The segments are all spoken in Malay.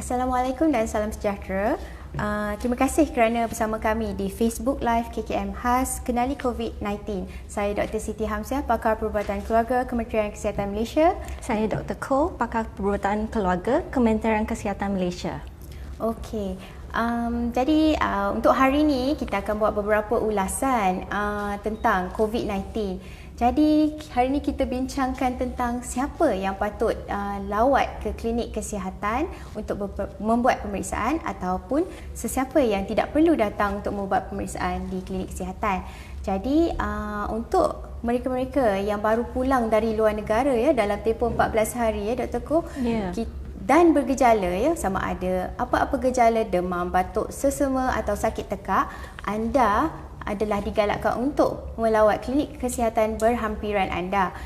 Assalamualaikum dan salam sejahtera. Terima kasih kerana bersama kami di Facebook Live KKM khas Kenali COVID-19. Saya Dr. Siti Hamziah, pakar perubatan keluarga Kementerian Kesihatan Malaysia. Saya Dr. Ko, pakar perubatan keluarga Kementerian Kesihatan Malaysia. Okey. Jadi untuk hari ini kita akan buat beberapa ulasan tentang COVID-19. Jadi hari ini kita bincangkan tentang siapa yang patut lawat ke klinik kesihatan untuk membuat pemeriksaan ataupun sesiapa yang tidak perlu datang untuk membuat pemeriksaan di klinik kesihatan. Jadi untuk mereka-mereka yang baru pulang dari luar negara ya dalam tempoh 14 hari ya Dr. Ko, dan bergejala ya, sama ada apa-apa gejala demam, batuk, sesama atau sakit tekak, anda adalah digalakkan untuk melawat klinik kesihatan berhampiran anda.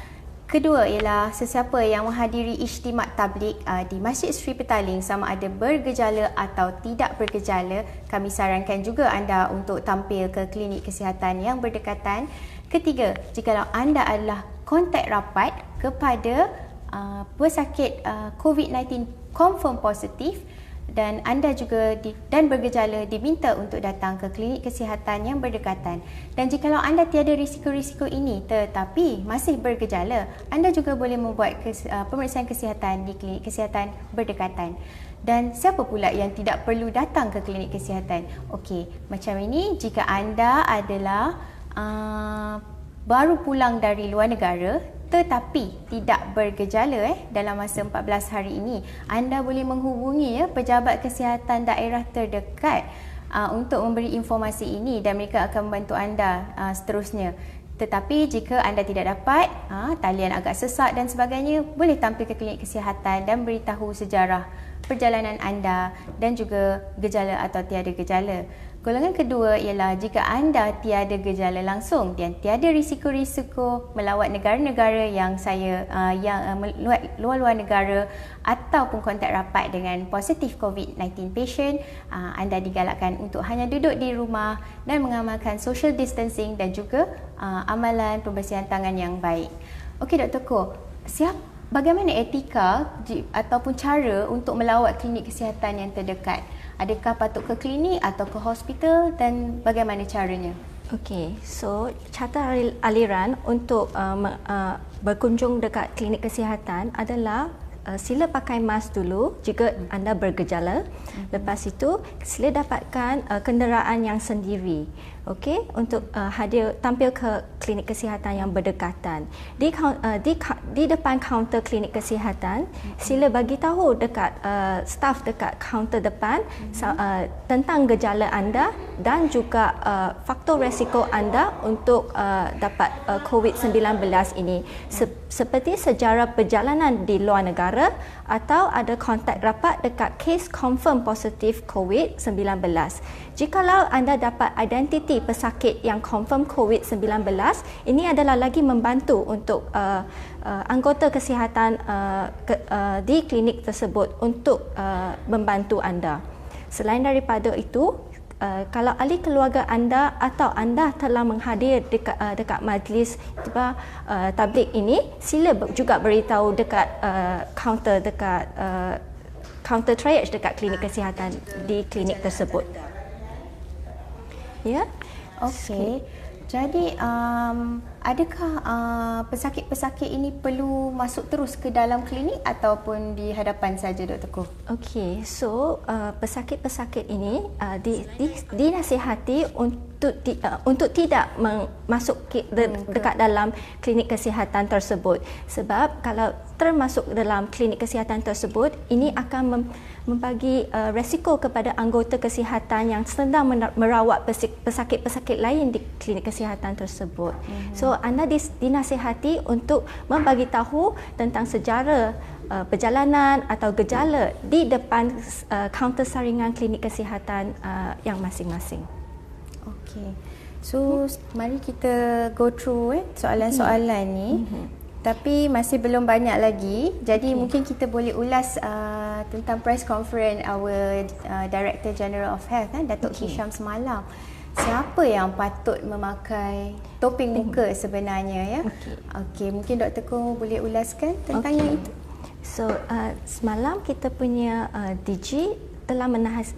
Kedua ialah sesiapa yang menghadiri istimak tabligh di Masjid Sri Petaling, sama ada bergejala atau tidak bergejala, kami sarankan juga anda untuk tampil ke klinik kesihatan yang berdekatan. Ketiga, jikalau anda adalah kontak rapat kepada pesakit COVID-19 confirm positif dan anda juga dan bergejala, diminta untuk datang ke klinik kesihatan yang berdekatan. Dan jikalau anda tiada risiko-risiko ini tetapi masih bergejala, anda juga boleh membuat pemeriksaan kesihatan di klinik kesihatan berdekatan. Dan siapa pula yang tidak perlu datang ke klinik kesihatan? Okey, macam ini, jika anda adalah baru pulang dari luar negara tetapi tidak bergejala dalam masa 14 hari ini, anda boleh menghubungi pejabat kesihatan daerah terdekat untuk memberi informasi ini dan mereka akan membantu anda seterusnya. Tetapi jika anda tidak dapat, talian agak sesak dan sebagainya, boleh tampil ke klinik kesihatan dan beritahu sejarah perjalanan anda dan juga gejala atau tiada gejala. Golongan kedua ialah jika anda tiada gejala langsung dan tiada risiko-risiko melawat negara-negara yang luar negara ataupun kontak rapat dengan positif COVID-19 patient, anda digalakkan untuk hanya duduk di rumah dan mengamalkan social distancing dan juga amalan pembersihan tangan yang baik. Okey Dr. Ko, bagaimana etika ataupun cara untuk melawat klinik kesihatan yang terdekat? Adakah patut ke klinik atau ke hospital dan bagaimana caranya? Okey, so carta aliran untuk berkunjung dekat klinik kesihatan adalah sila pakai mask dulu jika anda bergejala. Lepas itu sila dapatkan kenderaan yang sendiri. Okey, untuk tampil ke klinik kesihatan yang berdekatan. Di depan kaunter klinik kesihatan, sila bagi tahu dekat staf dekat kaunter depan tentang gejala anda dan juga faktor resiko anda untuk dapat COVID-19 ini, seperti sejarah perjalanan di luar negara atau ada kontak rapat dekat kes confirm positif COVID-19. Jikalau anda dapat identiti pesakit yang confirm COVID-19, ini adalah lagi membantu untuk anggota kesihatan di klinik tersebut untuk membantu anda. Selain daripada itu, kalau ahli keluarga anda atau anda telah menghadir dekat majlis tabligh ini, sila juga beritahu dekat kaunter triage dekat klinik kesihatan di klinik tersebut. Ya. Okey. Jadi adakah pesakit-pesakit ini perlu masuk terus ke dalam klinik ataupun di hadapan saja Dr. Ko? Okey, so pesakit-pesakit ini dinasihati untuk tidak masuk dekat dalam klinik kesihatan tersebut, sebab kalau termasuk dalam klinik kesihatan tersebut, ini akan membagi resiko kepada anggota kesihatan yang sedang merawat pesakit-pesakit lain di klinik kesihatan tersebut. So anda dinasihati untuk membagi tahu tentang sejarah perjalanan atau gejala di depan kaunter saringan klinik kesihatan yang masing-masing. Okey. So mari kita go through soalan-soalan ni. Tapi masih belum banyak lagi. Jadi mungkin kita boleh ulas tentang press conference our Director General of Health, Datuk Hisham semalam. Siapa yang patut memakai topeng muka sebenarnya ya? Okey, mungkin Dr. Ko boleh ulaskan tentang yang itu. So semalam kita punya DG telah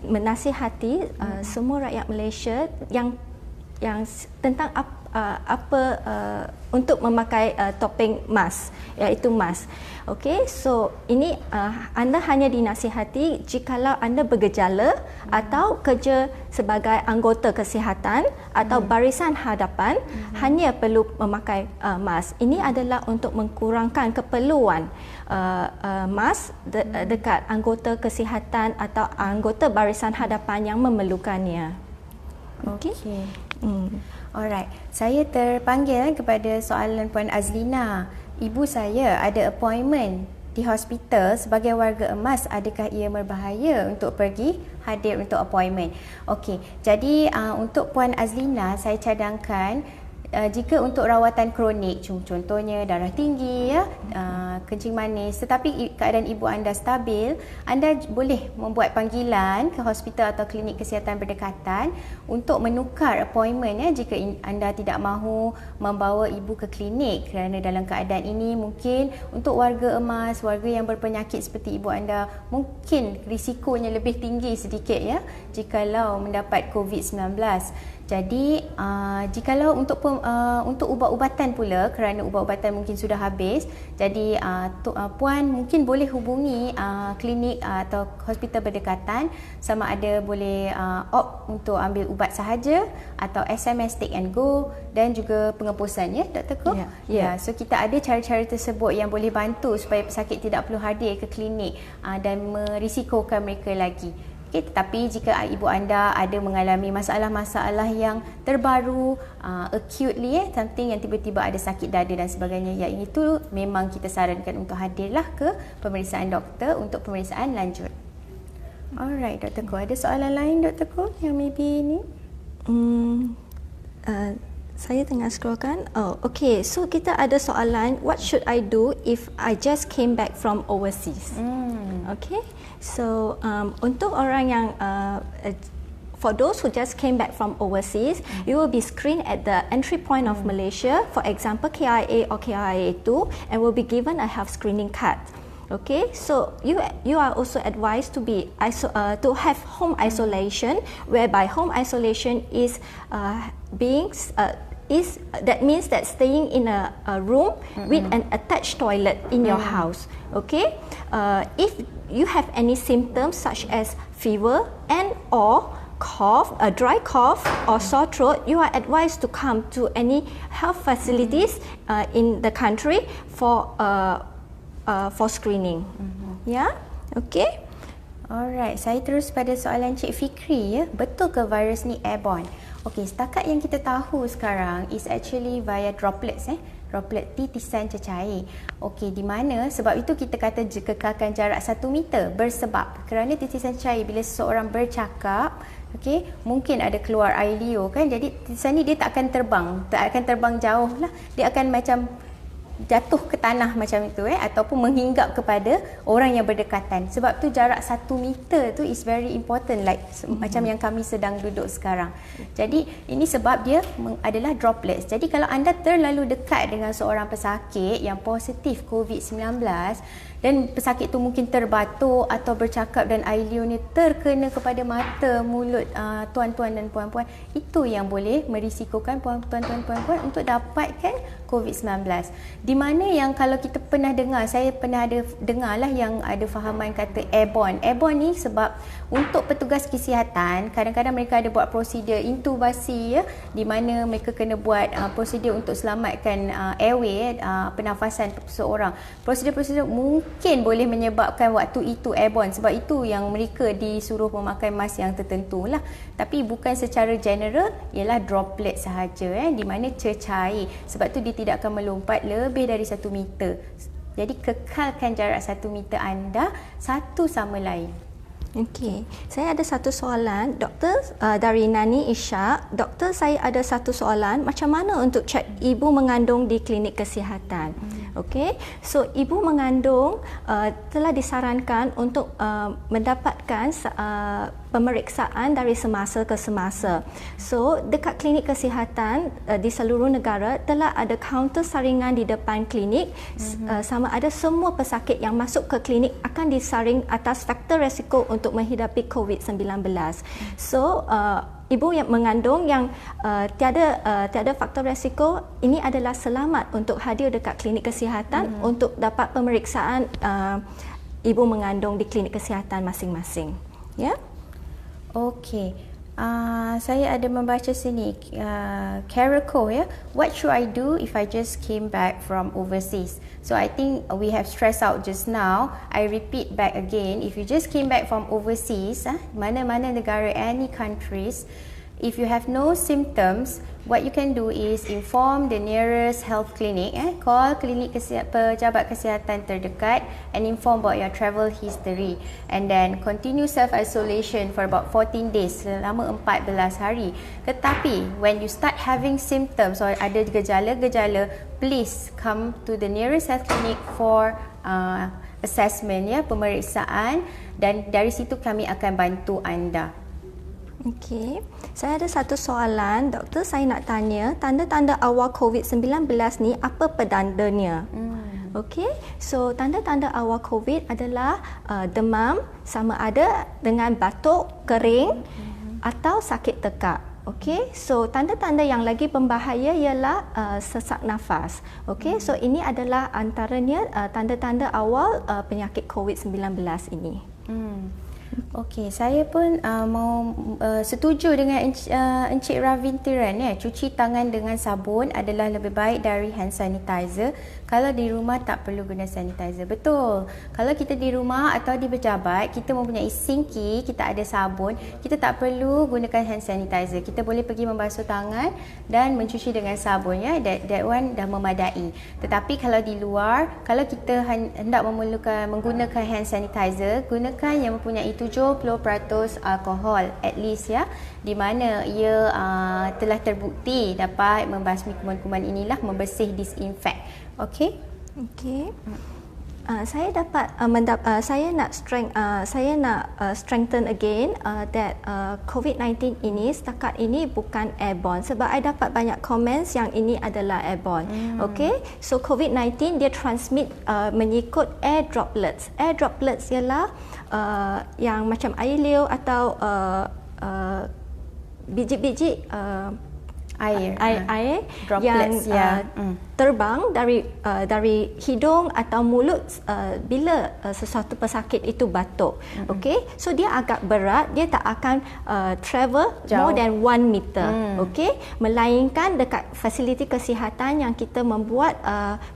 menasihati semua rakyat Malaysia yang tentang untuk memakai topeng mask, iaitu mask. Okey, so ini anda hanya dinasihati jikalau anda bergejala atau kerja sebagai anggota kesihatan atau barisan hadapan, hanya perlu memakai mask. Ini adalah untuk mengkurangkan keperluan mask dekat anggota kesihatan atau anggota barisan hadapan yang memerlukannya. Okey. Alright, saya terpanggil kepada soalan Puan Azlina. Ibu saya ada appointment di hospital sebagai warga emas. Adakah ia berbahaya untuk pergi hadir untuk appointment? Okey, jadi untuk Puan Azlina, saya cadangkan jika untuk rawatan kronik, contohnya darah tinggi, kencing manis, tetapi keadaan ibu anda stabil, anda boleh membuat panggilan ke hospital atau klinik kesihatan berdekatan untuk menukar appointment jika anda tidak mahu membawa ibu ke klinik, kerana dalam keadaan ini mungkin untuk warga emas, warga yang berpenyakit seperti ibu anda, mungkin risikonya lebih tinggi sedikit jikalau mendapat COVID-19. Jadi jikalau untuk ubat-ubatan pula, kerana ubat-ubatan mungkin sudah habis, jadi puan mungkin boleh hubungi klinik atau hospital berdekatan, sama ada boleh opt untuk ambil ubat sahaja atau SMS take and go, dan juga pengepusan, Dr. Ko? Ya, so kita ada cara-cara tersebut yang boleh bantu supaya pesakit tidak perlu hadir ke klinik dan merisikokan mereka lagi. Okay, tetapi jika ibu anda ada mengalami masalah-masalah yang terbaru, acutely, something yang tiba-tiba ada sakit dada dan sebagainya, yang itu memang kita sarankan untuk hadirlah ke pemeriksaan doktor untuk pemeriksaan lanjut. Alright, Dr. Ko, ada soalan lain Dr. Ko yang maybe ni? Saya tengah scrollkan. Okay, so kita ada soalan, what should I do if I just came back from overseas? Okay, so untuk orang yang for those who just came back from overseas, you will be screened at the entry point of Malaysia, for example KIA or KIA2, and will be given a health screening card. Okay, so you are also advised to be to have home isolation, whereby home isolation is that means that staying in a room with an attached toilet in your house. Okay, if you have any symptoms such as fever and or cough, a dry cough or sore throat, you are advised to come to any health facilities in the country for screening. Ya, okay. Alright, saya terus pada soalan Cik Fikri, betul ke virus ni airborne? Okey, setakat yang kita tahu sekarang is actually via droplets, droplet titisan cecair. Okey, di mana sebab itu kita kata kekalkan jarak 1 meter, bersebab kerana titisan cair bila seseorang bercakap, okey, mungkin ada keluar air liur kan, jadi titisan ni dia tak akan terbang jauh lah, dia akan macam jatuh ke tanah macam itu ataupun menghinggap kepada orang yang berdekatan. Sebab tu jarak 1 meter tu is very important, like macam yang kami sedang duduk sekarang. Jadi ini sebab dia adalah droplets. Jadi kalau anda terlalu dekat dengan seorang pesakit yang positif COVID-19 dan pesakit tu mungkin terbatuk atau bercakap dan air liur ni terkena kepada mata, mulut tuan-tuan dan puan-puan, itu yang boleh merisikokan tuan-tuan dan puan-puan untuk dapatkan COVID-19. Di mana yang kalau kita pernah dengar, saya pernah ada dengar lah yang ada fahaman kata airborne. Airborne ni sebab untuk petugas kesihatan, kadang-kadang mereka ada buat prosedur intubasi, di mana mereka kena buat prosedur untuk selamatkan airway, pernafasan seseorang. Prosedur-prosedur mungkin boleh menyebabkan waktu itu airborne, sebab itu yang mereka disuruh memakai mask yang tertentu lah. Tapi bukan secara general, ialah droplet sahaja, di mana cecair. Sebab tu dia tidak akan melompat lebih dari 1 meter. Jadi kekalkan jarak 1 meter anda satu sama lain. Okey, saya ada satu soalan, Doktor, dari Nani Ishak. Doktor, saya ada satu soalan, macam mana untuk cek ibu mengandung di klinik kesihatan? Okey, so ibu mengandung telah disarankan untuk mendapatkan pemeriksaan dari semasa ke semasa. So, dekat klinik kesihatan di seluruh negara telah ada kaunter saringan di depan klinik. Sama ada semua pesakit yang masuk ke klinik akan disaring atas faktor resiko untuk menghidapi COVID-19. So, ibu yang mengandung yang tiada faktor resiko ini adalah selamat untuk hadir dekat klinik kesihatan untuk dapat pemeriksaan ibu mengandung di klinik kesihatan masing-masing. Ya. Okey. Saya ada membaca sini Carrico ya. What should I do if I just came back from overseas? So I think we have stressed out just now. I repeat back again. If you just came back from overseas, mana-mana negara, any countries, if you have no symptoms, what you can do is inform the nearest health clinic. Call klinik pejabat kesihatan terdekat and inform about your travel history. And then continue self-isolation for about 14 days, selama 14 hari. Tetapi, when you start having symptoms or ada gejala-gejala, please come to the nearest health clinic for assessment, ya, pemeriksaan, dan dari situ kami akan bantu anda. Okey, saya ada satu soalan, doktor. Saya nak tanya, tanda-tanda awal COVID-19 ni apa pedandanya? Okey, so tanda-tanda awal COVID adalah demam, sama ada dengan batuk, kering atau sakit tekak. Okey, so tanda-tanda yang lagi berbahaya ialah sesak nafas. Okey, so ini adalah antaranya tanda-tanda awal penyakit COVID-19 ini. Okey, saya pun mau setuju dengan Encik Ravintiran, ya. Cuci tangan dengan sabun adalah lebih baik dari hand sanitizer. Kalau di rumah tak perlu guna sanitizer. Betul. Kalau kita di rumah atau di pejabat, kita mempunyai sinki, kita ada sabun, kita tak perlu gunakan hand sanitizer. Kita boleh pergi membasuh tangan dan mencuci dengan sabun, ya. That one dah memadai. Tetapi kalau di luar, kalau kita hendak menggunakan hand sanitizer, gunakan yang mempunyai 70% alkohol at least, ya, di mana ia telah terbukti dapat membasmi kuman-kuman inilah, membersih, disinfect. Okey. Okey. Saya dapat saya nak strengthen again that COVID-19 ini setakat ini bukan airborne, sebab I dapat banyak comments yang ini adalah airborne. Okey, so COVID-19 dia transmit mengikut air droplets. Air droplets ialah yang macam air liur atau biji-biji air droplets yang terbang dari hidung atau mulut bila sesuatu pesakit itu batuk. Okey, so dia agak berat, dia tak akan travel jauh, more than 1 meter. Okey, melainkan dekat fasiliti kesihatan yang kita membuat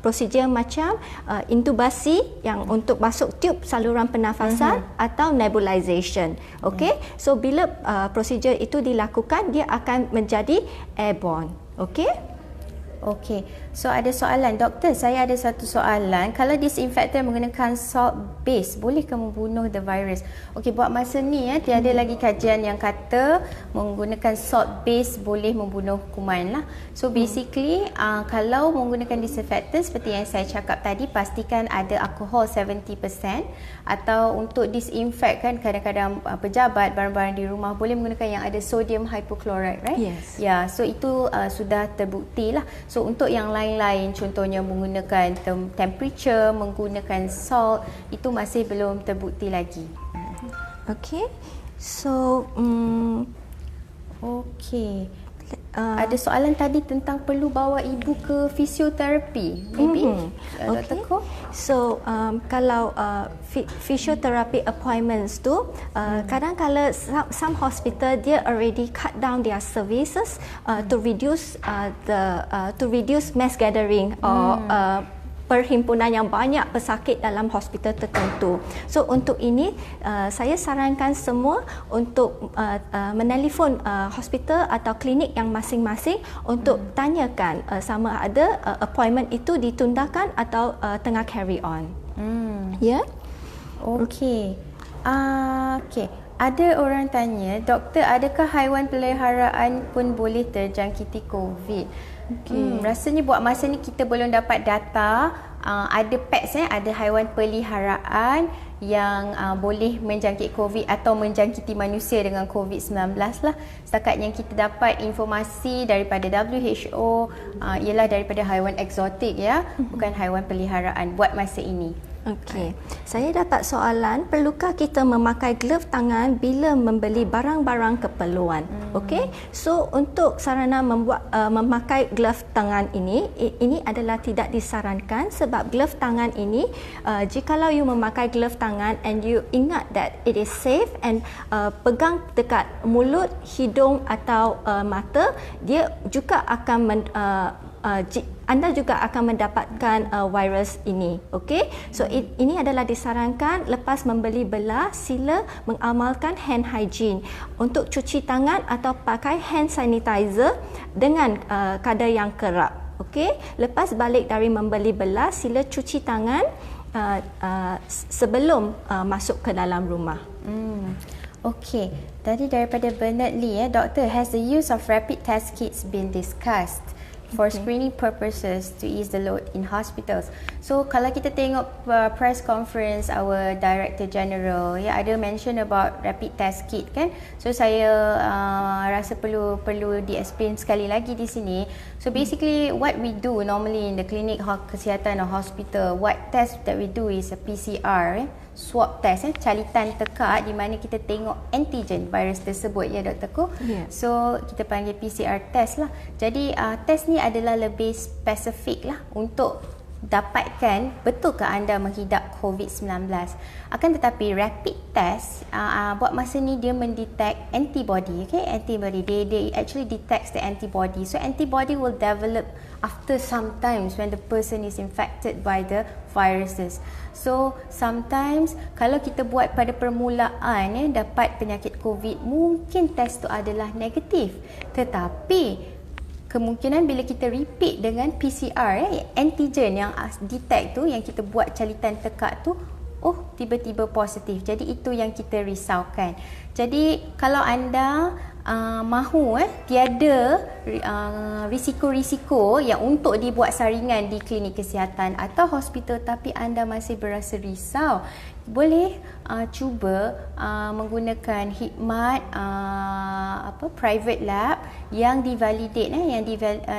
prosedur macam intubasi yang untuk masuk tube saluran pernafasan atau nebulization. Okey, so bila prosedur itu dilakukan, dia akan menjadi airborne. Okey. Okey, so ada soalan. Doktor, saya ada satu soalan. Kalau disinfektan menggunakan salt base, bolehkah membunuh the virus? Okey, buat masa ni, ya, tiada lagi kajian yang kata menggunakan salt base boleh membunuh kuman lah. So basically, kalau menggunakan disinfektan seperti yang saya cakap tadi, pastikan ada alkohol 70%, atau untuk disinfect kan, kadang-kadang pejabat barang-barang di rumah boleh menggunakan yang ada sodium hypochlorite, right? Yes. Ya, so itu sudah terbukti lah. So untuk yang lain-lain, contohnya menggunakan temperature, menggunakan salt, itu masih belum terbukti lagi. Okey, so okey. Ada soalan tadi tentang perlu bawa ibu ke fisioterapi. Maybe Dr. Ko? So kalau physiotherapy appointments tu kadang-kala some hospital dia already cut down their services to reduce mass gathering or perhimpunan yang banyak pesakit dalam hospital tertentu. So untuk ini saya sarankan semua untuk menelefon hospital atau klinik yang masing-masing untuk tanyakan sama ada appointment itu ditundakan atau tengah carry on. Ya? Okey. Okey. Ada orang tanya, doktor, adakah haiwan peliharaan pun boleh terjangkiti COVID? Rasanya buat masa ni kita belum dapat data. Ada pets, ada haiwan peliharaan yang boleh menjangkit COVID atau menjangkiti manusia dengan COVID-19 lah. Setakat yang kita dapat informasi daripada WHO ialah daripada haiwan eksotik ya, bukan haiwan peliharaan buat masa ini. Okey. Saya dapat soalan, perlukah kita memakai glove tangan bila membeli barang-barang keperluan? Okey. So untuk sarana memakai glove tangan ini adalah tidak disarankan sebab glove tangan ini jikalau you memakai glove tangan and you ingat that it is safe and pegang dekat mulut, hidung atau mata, dia juga akan anda juga akan mendapatkan virus ini. Okey. So ini adalah disarankan lepas membeli belah, sila mengamalkan hand hygiene untuk cuci tangan atau pakai hand sanitizer dengan kadar yang kerap. Okey. Lepas balik dari membeli belah, sila cuci tangan sebelum masuk ke dalam rumah. Okey. Tadi daripada Bernard Lee, Doctor, has the use of rapid test kits been discussed for screening purposes to ease the load in hospitals? So kalau kita tengok press conference our Director General, ada mention about rapid test kit kan. So saya rasa perlu di-explain sekali lagi di sini. So basically what we do normally in the clinic kesihatan or hospital, what test that we do is a PCR, swab test, calitan tekak di mana kita tengok antigen virus tersebut ya doktorku. So kita panggil PCR test lah. Jadi test ni adalah lebih spesifik lah untuk dapatkan betulkah anda menghidap COVID-19. Akan tetapi rapid test buat masa ni dia mendetect antibody, antibody. They actually detects the antibody. So antibody will develop after sometimes when the person is infected by the viruses. So sometimes kalau kita buat pada permulaan dapat penyakit COVID, mungkin test tu adalah negatif. Tetapi kemungkinan bila kita repeat dengan PCR, antigen yang detect tu, yang kita buat calitan tekak tu, tiba-tiba positif. Jadi itu yang kita risaukan. Jadi kalau anda mahu tiada risiko-risiko yang untuk dibuat saringan di klinik kesihatan atau hospital tapi anda masih berasa risau, boleh cuba menggunakan khidmat private lab yang divalidate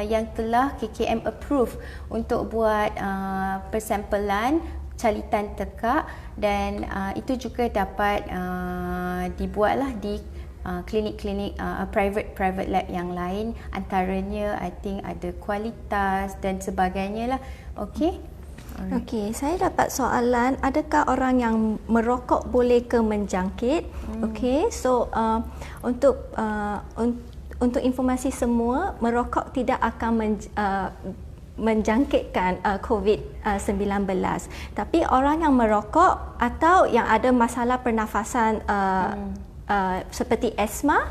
yang telah KKM approve untuk buat persampelan calitan tekak, dan itu juga dapat dibuatlah di klinik-klinik private lab yang lain, antaranya I think ada Kualitas dan sebagainya lah. Okey. Okey, saya dapat soalan, adakah orang yang merokok boleh ke menjangkit? Okey, so untuk informasi semua, merokok tidak akan menjangkitkan COVID-19. Tapi orang yang merokok atau yang ada masalah pernafasan seperti asma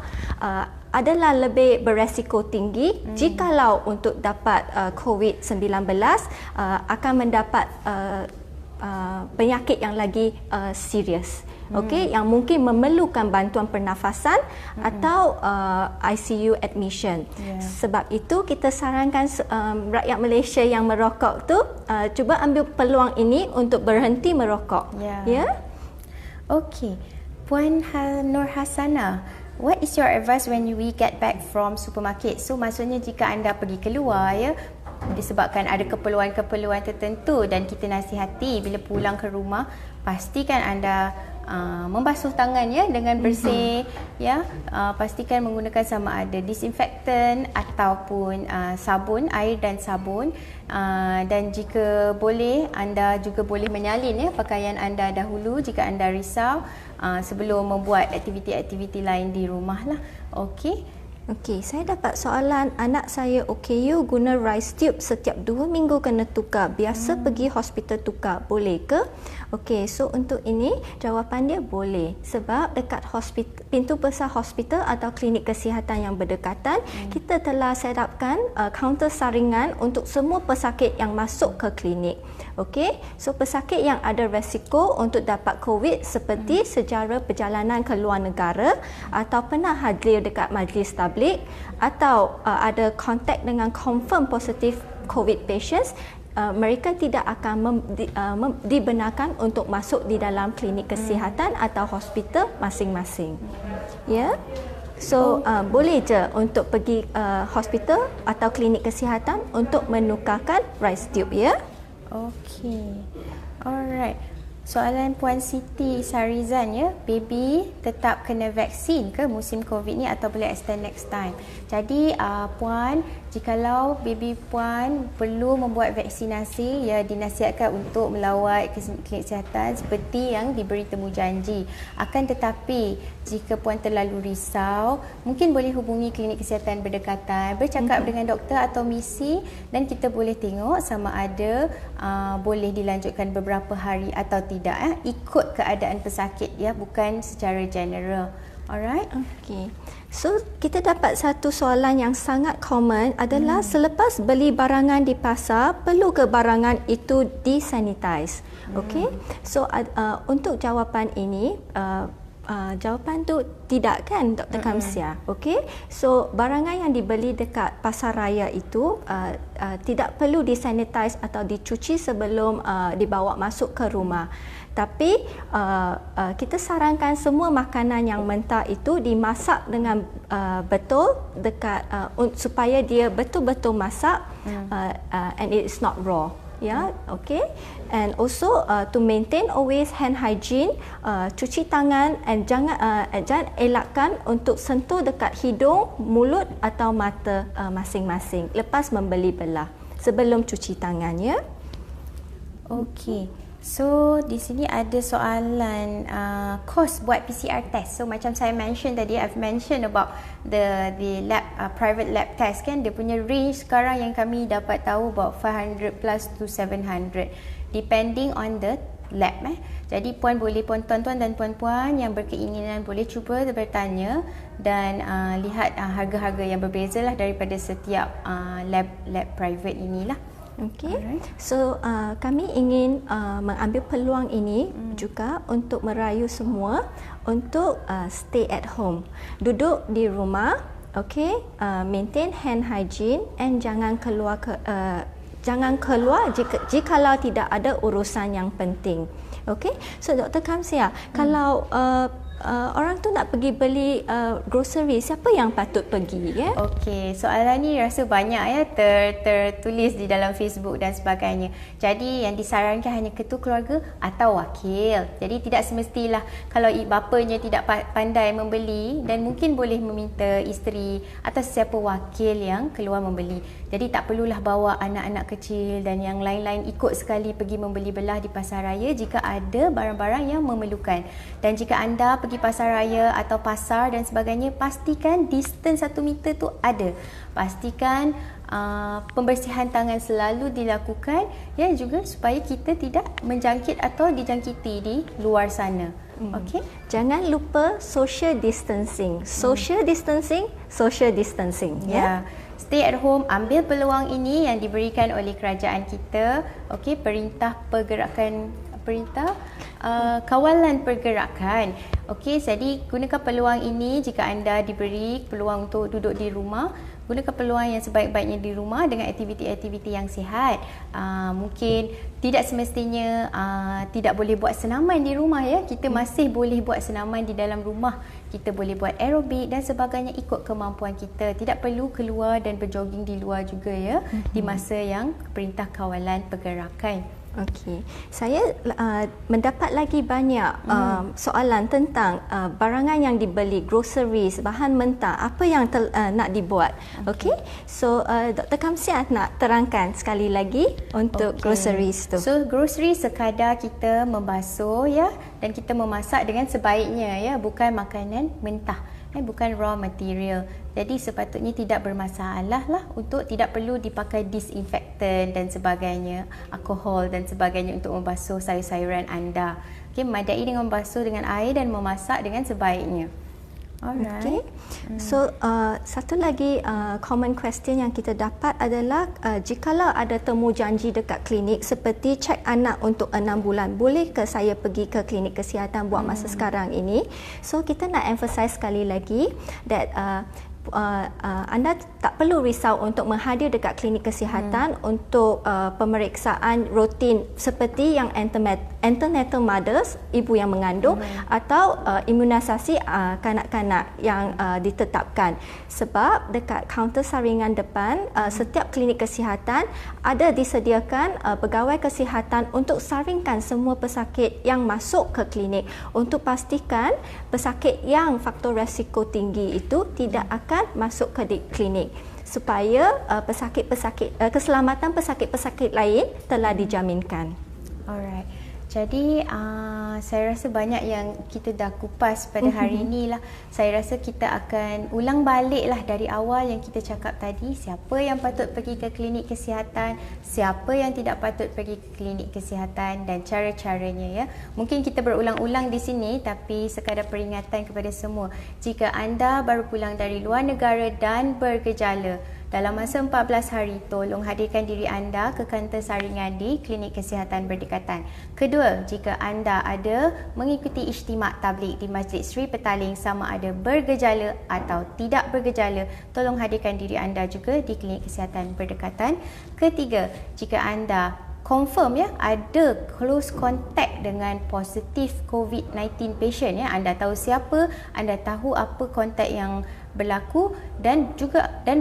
adalah lebih beresiko tinggi jikalau untuk dapat COVID-19 akan mendapat penyakit yang lagi serius. Okey, yang mungkin memerlukan bantuan pernafasan atau ICU admission. Sebab itu kita sarankan rakyat Malaysia yang merokok tu cuba ambil peluang ini untuk berhenti merokok. Okey. Puan Nur Hasana, what is your advice when we get back from supermarket? So maksudnya jika anda pergi keluar disebabkan ada keperluan-keperluan tertentu, dan kita nasihati bila pulang ke rumah pastikan anda membasuh tangan dengan bersih, pastikan menggunakan sama ada disinfektan ataupun sabun, air dan sabun, dan jika boleh anda juga boleh menyalin pakaian anda dahulu jika anda risau sebelum membuat aktiviti-aktiviti lain di rumah lah. Okey. Okey, saya dapat soalan, anak saya OKU guna rice tube setiap 2 minggu kena tukar. Biasa pergi hospital tukar, boleh ke? Okey, so untuk ini jawapan dia boleh. Sebab dekat pintu besar hospital atau klinik kesihatan yang berdekatan, kita telah set upkan kaunter saringan untuk semua pesakit yang masuk ke klinik. Okey, so pesakit yang ada resiko untuk dapat COVID seperti sejarah perjalanan ke luar negara atau pernah hadir dekat majlis tabligh public atau ada kontak dengan confirm positive COVID patients, mereka tidak akan dibenarkan untuk masuk di dalam klinik kesihatan atau hospital masing-masing. Ya. So boleh je untuk pergi hospital atau klinik kesihatan untuk menukarkan rice tube, ya. Okey. Alright. Soalan Puan Siti Sarizan, ya, baby tetap kena vaksin ke musim COVID ni atau boleh extend next time? Jadi Puan, jikalau baby Puan perlu membuat vaksinasi, ya, dinasihatkan untuk melawat klinik kesihatan seperti yang diberi temujanji. Akan tetapi jika Puan terlalu risau, mungkin boleh hubungi klinik kesihatan berdekatan, bercakap dengan doktor atau misi, dan kita boleh tengok sama ada boleh dilanjutkan beberapa hari atau tidak, ikut keadaan pesakit, ya, bukan secara general. Alright? Okey. So, kita dapat satu soalan yang sangat common adalah selepas beli barangan di pasar, perlu ke barangan itu disanitize? Okey. So, untuk jawapan ini, jawapan tu tidak, kan, Dr. Kamsia. Okey. So, barangan yang dibeli dekat pasar raya itu tidak perlu disanitize atau dicuci sebelum dibawa masuk ke rumah. Tapi kita sarankan semua makanan yang mentah itu dimasak dengan betul dekat supaya dia betul-betul masak and it is not raw. Ya, okay. And also to maintain always hand hygiene, cuci tangan, and jangan elakkan untuk sentuh dekat hidung, mulut atau mata masing-masing lepas membeli belah sebelum cuci tangan, ya. Okey. So di sini ada soalan kos buat PCR test. So macam saya mention tadi, I've mentioned about the lab private lab test, kan, dia punya range sekarang yang kami dapat tahu about 500 plus to 700 depending on the lab. Jadi tuan-tuan dan puan-puan yang berkeinginan boleh cuba bertanya dan lihat harga-harga yang berbeza lah daripada setiap lab private inilah. Okey. So kami ingin mengambil peluang ini juga untuk merayu semua untuk stay at home. Duduk di rumah, okey, maintain hand hygiene and jangan keluar jikalau tidak ada urusan yang penting. Okey. So Dr. Kamsia, kalau orang tu nak pergi beli grocery, siapa yang patut pergi, ya? Okey, soalan ni rasa banyak, ya, tertulis di dalam Facebook dan sebagainya. Jadi yang disarankan hanya ketua keluarga atau wakil. Jadi tidak semestilah kalau bapanya tidak pandai membeli, dan mungkin boleh meminta isteri atau sesiapa wakil yang keluar membeli. Jadi tak perlulah bawa anak-anak kecil dan yang lain-lain ikut sekali pergi membeli belah di pasar raya jika ada barang-barang yang memerlukan. Dan jika anda pergi pasar raya atau pasar dan sebagainya, pastikan distance 1 meter tu ada. Pastikan pembersihan tangan selalu dilakukan, ya, juga supaya kita tidak menjangkit atau dijangkiti di luar sana. Okey. Jangan lupa social distancing. Social distancing, ya. Stay at home, ambil peluang ini yang diberikan oleh kerajaan kita. Okey, perintah kawalan pergerakan. Okey, jadi gunakan peluang ini jika anda diberi peluang untuk duduk di rumah. Gunakan peluang yang sebaik-baiknya di rumah dengan aktiviti-aktiviti yang sihat. Mungkin tidak semestinya tidak boleh buat senaman di rumah, ya. Kita masih boleh buat senaman di dalam rumah. Kita boleh buat aerobik dan sebagainya ikut kemampuan kita. Tidak perlu keluar dan berjoging di luar juga, ya, di masa yang perintah kawalan pergerakan. Okey, saya mendapat lagi banyak soalan tentang barangan yang dibeli, groceries, bahan mentah, apa yang nak dibuat. Okey, so Dr. Kamsia nak terangkan sekali lagi untuk groceries tu. So groceries sekadar kita membasuh, ya, dan kita memasak dengan sebaiknya, ya, bukan makanan mentah. Bukan raw material. Jadi sepatutnya tidak bermasalah lah, untuk tidak perlu dipakai disinfektan dan sebagainya, alkohol dan sebagainya untuk membasuh sayur-sayuran anda. Okey, memadai dengan membasuh dengan air dan memasak dengan sebaiknya. Alright. Okay. So satu lagi common question yang kita dapat adalah jikalau ada temu janji dekat klinik seperti cek anak untuk 6 bulan, boleh ke saya pergi ke klinik kesihatan buat masa sekarang ini? So kita nak emphasize sekali lagi that anda tak perlu risau untuk menghadir dekat klinik kesihatan untuk pemeriksaan rutin seperti yang antenatal mothers, ibu yang mengandung, atau imunisasi kanak-kanak yang ditetapkan. Sebab dekat kaunter saringan depan setiap klinik kesihatan ada disediakan pegawai kesihatan untuk saringkan semua pesakit yang masuk ke klinik untuk pastikan pesakit yang faktor risiko tinggi itu tidak akan masuk ke klinik, supaya keselamatan pesakit-pesakit lain telah dijaminkan. Alright. Jadi saya rasa banyak yang kita dah kupas pada hari ini lah. Saya rasa kita akan ulang balik lah dari awal yang kita cakap tadi. Siapa yang patut pergi ke klinik kesihatan, siapa yang tidak patut pergi ke klinik kesihatan dan cara-caranya ya. Mungkin kita berulang-ulang di sini, tapi sekadar peringatan kepada semua. Jika anda baru pulang dari luar negara dan bergejala, dalam masa 14 hari, tolong hadirkan diri anda ke kaunter saringan di klinik kesihatan berdekatan. Kedua, jika anda ada mengikuti istimak tabligh di Masjid Sri Petaling sama ada bergejala atau tidak bergejala, tolong hadirkan diri anda juga di klinik kesihatan berdekatan. Ketiga, jika anda confirm ya ada close contact dengan positif COVID-19 patient ya, anda tahu siapa, anda tahu apa kontak yang berlaku dan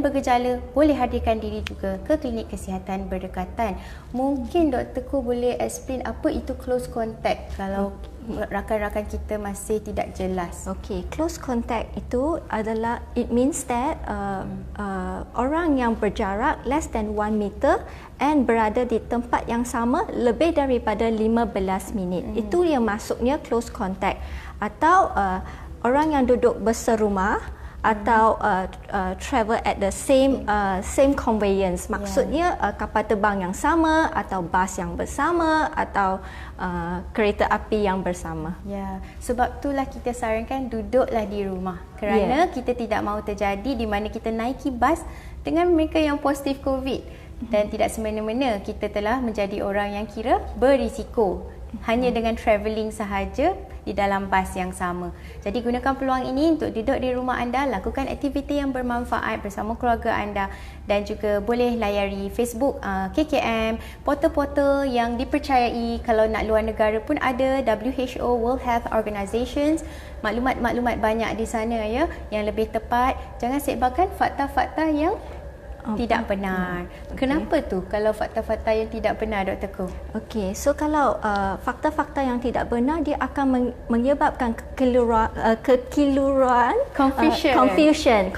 bergejala, boleh hadirkan diri juga ke klinik kesihatan berdekatan. Mungkin Dr. Ko boleh explain apa itu close contact kalau rakan-rakan kita masih tidak jelas. Okay, close contact itu adalah, it means that orang yang berjarak less than 1 meter and berada di tempat yang sama lebih daripada 15 minit. Itu yang masuknya close contact. Atau orang yang duduk berserumah atau travel at the same conveyance. Maksudnya kapal terbang yang sama atau bas yang bersama atau kereta api yang bersama. Ya, sebab itulah kita sarankan duduklah di rumah. Kerana kita tidak mahu terjadi di mana kita naiki bas dengan mereka yang positif COVID dan tidak semena-mena kita telah menjadi orang yang kira berisiko hanya dengan travelling sahaja di dalam bas yang sama. Jadi gunakan peluang ini untuk duduk di rumah anda, lakukan aktiviti yang bermanfaat bersama keluarga anda dan juga boleh layari Facebook KKM, portal-portal yang dipercayai. Kalau nak luar negara pun ada WHO, World Health Organizations, maklumat-maklumat banyak di sana ya yang lebih tepat. Jangan sebarkan fakta-fakta yang tidak benar. Kenapa tu kalau fakta-fakta yang tidak benar, Dr. Ko? Okey, so kalau fakta-fakta yang tidak benar, dia akan menyebabkan kekeliruan, confusion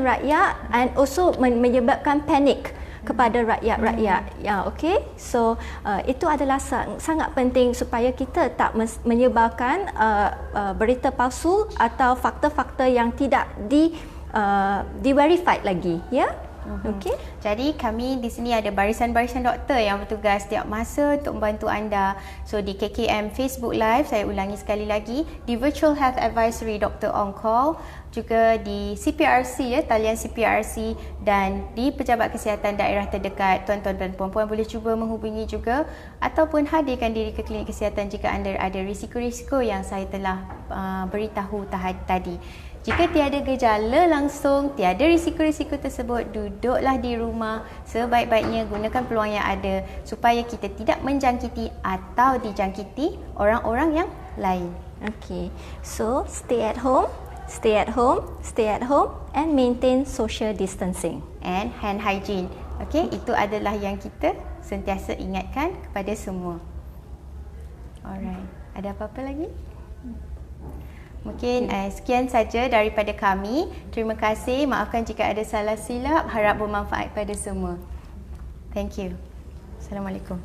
rakyat and also menyebabkan panik kepada rakyat-rakyat. Ya, okey. So itu adalah sangat penting supaya kita tak menyebarkan berita palsu atau fakta-fakta yang tidak di-verified lagi, ya. Okey. Jadi kami di sini ada barisan-barisan doktor yang bertugas setiap masa untuk membantu anda. So di KKM Facebook Live, saya ulangi sekali lagi, di Virtual Health Advisory Dr. On Call, juga di CPRC ya, talian CPRC, dan di pejabat kesihatan daerah terdekat. Tuan-tuan dan puan-puan boleh cuba menghubungi juga ataupun hadirkan diri ke klinik kesihatan jika anda ada risiko-risiko yang saya telah beritahu tadi. Jika tiada gejala langsung, tiada risiko-risiko tersebut, duduklah di rumah. Sebaik-baiknya gunakan peluang yang ada supaya kita tidak menjangkiti atau dijangkiti orang-orang yang lain. Okay, so stay at home and maintain social distancing. And hand hygiene. Okay, itu adalah yang kita sentiasa ingatkan kepada semua. Alright, ada apa-apa lagi? Mungkin sekian saja daripada kami. Terima kasih. Maafkan jika ada salah silap. Harap bermanfaat pada semua. Thank you. Assalamualaikum.